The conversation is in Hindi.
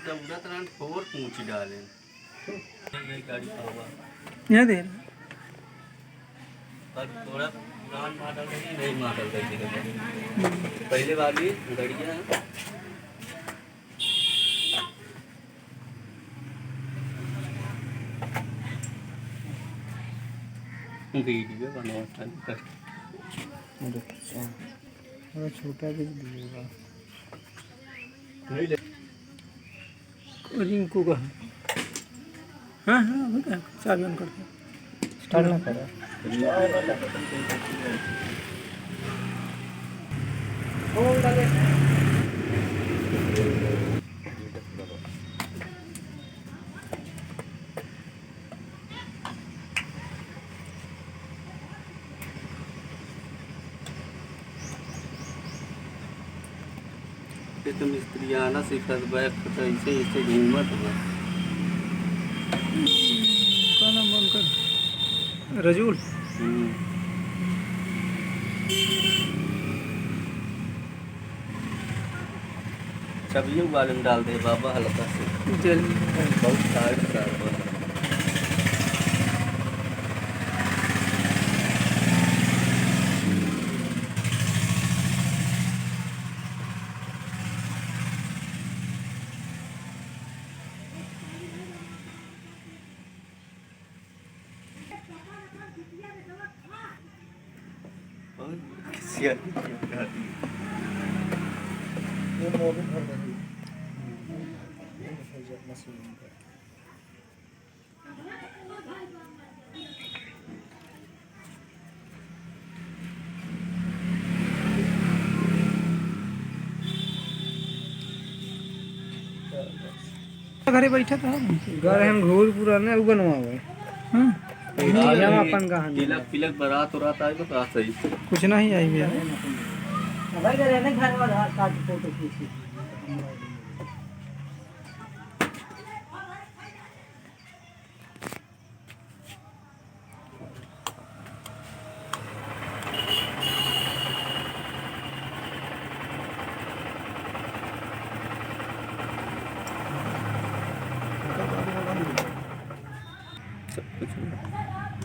दौड़त रहन फोर पूछ डाले गाड़ी यहाँ दे पर थोड़ा पुरान मॉडल है नई मॉडल है पहले वाली गाड़ियाँ वीडियो बनवाता है थोड़ा छोटा भी दिएगा रिंकू का हाँ हाँ बेटा चाबी ऑन करके स्टार्ट ना करो तो मिस्त्री आना सिखत बैठ तो ऐसे घूमत बा का नाम बंद कर रजूल सब्जियों वाले में डाल दे बाबा हल्का से जल्दी बहुत साइड ये मोबिल भर दे मशीन पे घरे बैठा था घर हम घोर पूरा ना बनवा हुए हां हम अपन कहानी तिलक तिलक बारात और आता है तो कहां सही कुछ नहीं आई भैया भाई घर ने घर वाला काट फोटो खींची सब कुछ